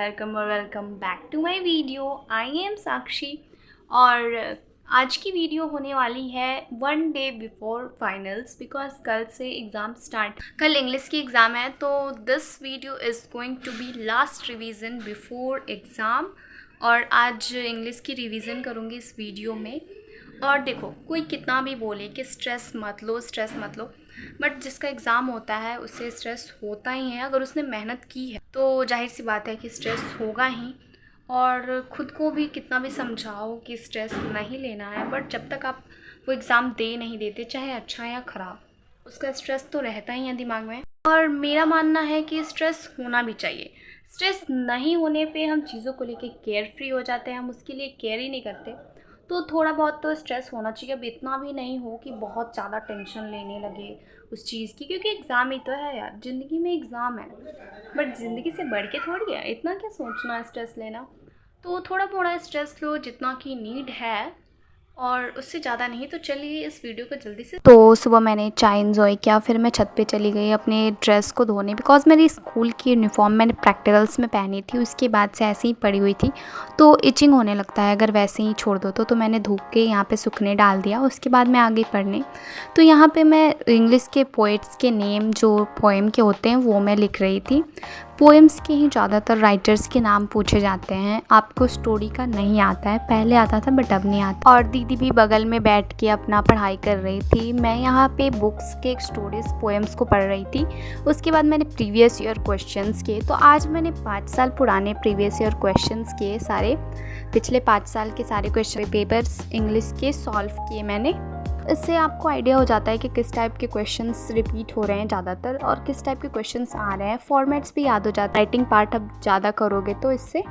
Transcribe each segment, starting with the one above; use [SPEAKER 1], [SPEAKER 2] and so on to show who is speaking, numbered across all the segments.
[SPEAKER 1] Welcome और welcome back to my video. I am Sakshi और आज की वीडियो होने वाली है 1 डे बिफोर फाइनल्स, बिकॉज कल से एग्ज़ाम स्टार्ट, कल इंग्लिश की एग्ज़ाम है। तो this video is going to be last revision before exam, और आज इंग्लिश की रिवीजन करूँगी इस वीडियो में। और देखो, कोई कितना भी बोले कि स्ट्रेस मत लो, स्ट्रेस मत लो, बट जिसका एग्ज़ाम होता है उससे स्ट्रेस होता ही है। अगर उसने मेहनत की है तो जाहिर सी बात है कि स्ट्रेस होगा ही। और ख़ुद को भी कितना भी समझाओ कि स्ट्रेस नहीं लेना है, बट जब तक आप वो एग्ज़ाम दे नहीं देते, चाहे अच्छा या ख़राब, उसका स्ट्रेस तो रहता ही है दिमाग में। और मेरा मानना है कि स्ट्रेस होना भी चाहिए। स्ट्रेस नहीं होने पे हम चीज़ों को लेके केयर फ्री हो जाते हैं, हम उसके लिए केयर ही नहीं करते। तो थोड़ा बहुत तो स्ट्रेस होना चाहिए। अब इतना भी नहीं हो कि बहुत ज़्यादा टेंशन लेने लगे उस चीज़ की, क्योंकि एग्ज़ाम ही तो है यार, ज़िंदगी में एग्ज़ाम है। बट ज़िंदगी से बढ़ के थोड़ी है, इतना क्या सोचना है स्ट्रेस लेना। तो थोड़ा थोड़ा स्ट्रेस लो जितना की नीड है, और उससे ज़्यादा नहीं। तो चलिए इस वीडियो को जल्दी से। तो सुबह मैंने चाय एंजॉय किया, फिर मैं छत पे चली गई अपने ड्रेस को धोने, बिकॉज मेरी स्कूल की यूनिफॉर्म मैंने प्रैक्टिकल्स में पहनी थी, उसके बाद से ऐसे ही पड़ी हुई थी, तो इचिंग होने लगता है अगर वैसे ही छोड़ दो तो मैंने धूप के यहाँ पे सूखने डाल दिया। उसके बाद मैं आ गई पढ़ने। तो यहाँ पे मैं इंग्लिश के पोइट्स के नेम जो पोएम के होते हैं वो मैं लिख रही थी। पोएम्स के ही ज़्यादातर राइटर्स के नाम पूछे जाते हैं। आपको स्टोरी का नहीं आता है, पहले आता था बट अब नहीं आता। और दीदी भी बगल में बैठ के अपना पढ़ाई कर रही थी। मैं यहाँ पे बुक्स के स्टोरीज पोएम्स को पढ़ रही थी। उसके बाद मैंने प्रीवियस ईयर क्वेश्चंस किए। तो आज मैंने 5 साल पुराने प्रीवियस ईयर क्वेश्चंस किए, सारे पिछले 5 साल के सारे क्वेश्चन पेपर्स इंग्लिश के सॉल्व किए मैंने। इससे आपको आइडिया हो जाता है कि किस टाइप के क्वेश्चंस रिपीट हो रहे हैं ज़्यादातर और किस टाइप के क्वेश्चंस आ रहे हैं। फॉर्मेट्स भी याद हो जाता है, राइटिंग पार्ट अब ज़्यादा करोगे तो इससे।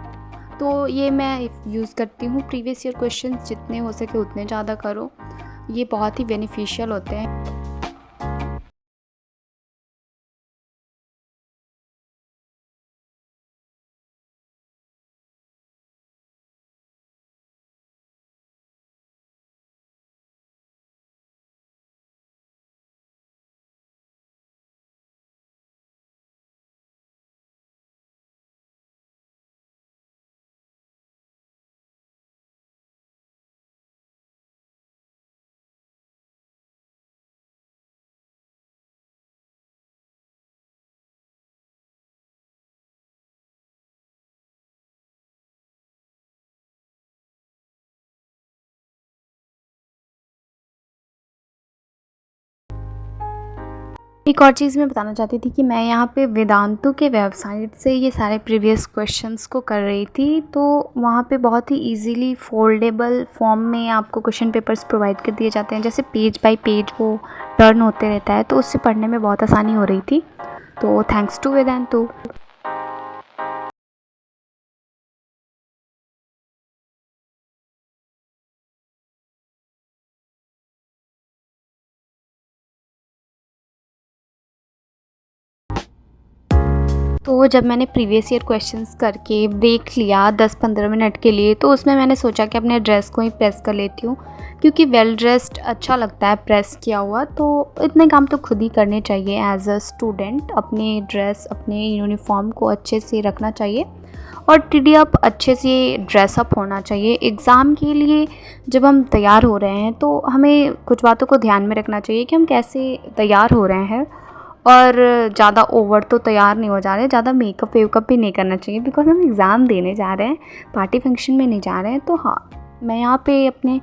[SPEAKER 1] तो ये मैं यूज़ करती हूँ। प्रीवियस ईयर क्वेश्चंस जितने हो सके उतने ज़्यादा करो, ये बहुत ही बेनिफिशियल होते हैं। एक और चीज़ मैं बताना चाहती थी कि मैं यहाँ पे वेदांतु के वेबसाइट से ये सारे प्रीवियस क्वेश्चंस को कर रही थी। तो वहाँ पे बहुत ही इजीली फोल्डेबल फॉर्म में आपको क्वेश्चन पेपर्स प्रोवाइड कर दिए जाते हैं, जैसे पेज बाय पेज वो टर्न होते रहता है, तो उससे पढ़ने में बहुत आसानी हो रही थी। तो थैंक्स टू वेदांतु। तो जब मैंने प्रीवियस ईयर क्वेश्चंस करके ब्रेक लिया 10-15 मिनट के लिए, तो उसमें मैंने सोचा कि अपने ड्रेस को ही प्रेस कर लेती हूँ, क्योंकि वेल ड्रेस्ड अच्छा लगता है प्रेस किया हुआ। तो इतने काम तो खुद ही करने चाहिए एज अ स्टूडेंट। अपने ड्रेस, अपने यूनिफॉर्म को अच्छे से रखना चाहिए और टिडी अप अच्छे से ड्रेसअप होना चाहिए। एग्ज़ाम के लिए जब हम तैयार हो रहे हैं तो हमें कुछ बातों को ध्यान में रखना चाहिए कि हम कैसे तैयार हो रहे हैं, और ज़्यादा ओवर तो तैयार नहीं हो जा रहे, ज़्यादा मेकअप वेकअप भी नहीं करना चाहिए, बिकॉज हम एग्ज़ाम देने जा रहे हैं, पार्टी फंक्शन में नहीं जा रहे हैं। तो हाँ, मैं यहाँ पे अपने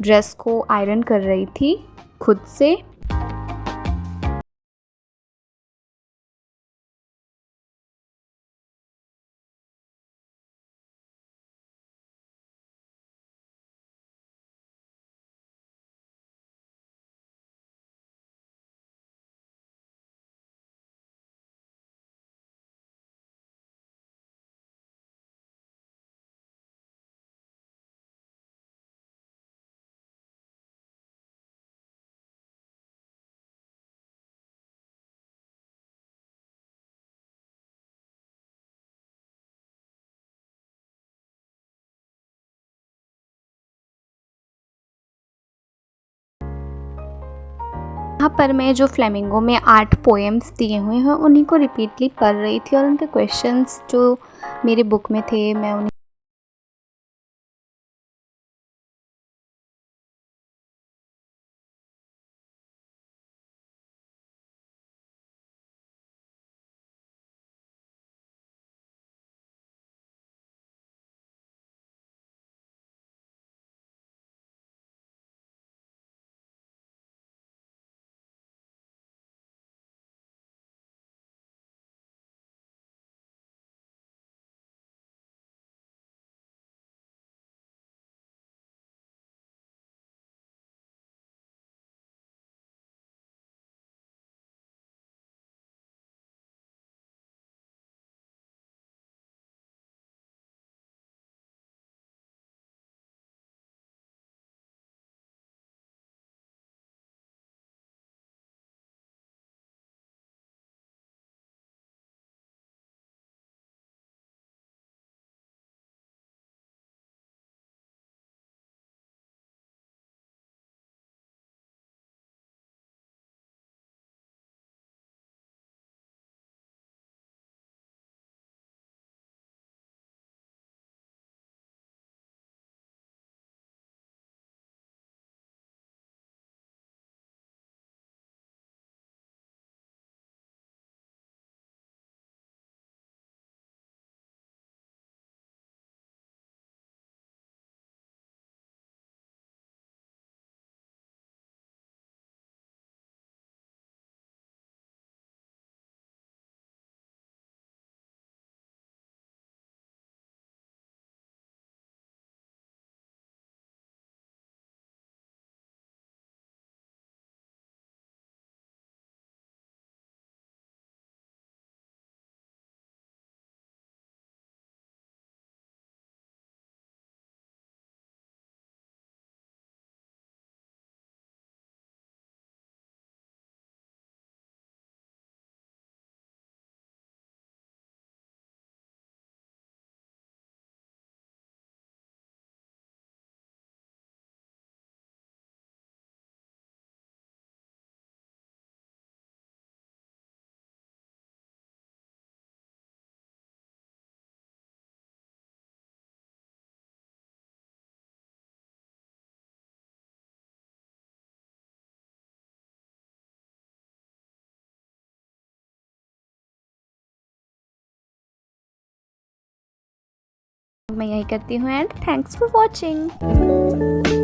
[SPEAKER 1] ड्रेस को आयरन कर रही थी खुद से। यहाँ पर मैं जो फ्लेमिंगो में 8 पोएम्स दिए हुए हैं उन्हीं को रिपीटली पढ़ रही थी और उनके क्वेश्चंस जो मेरी बुक में थे मैं उन्हें मैं यही करती हूँ एंड थैंक्स फॉर वॉचिंग।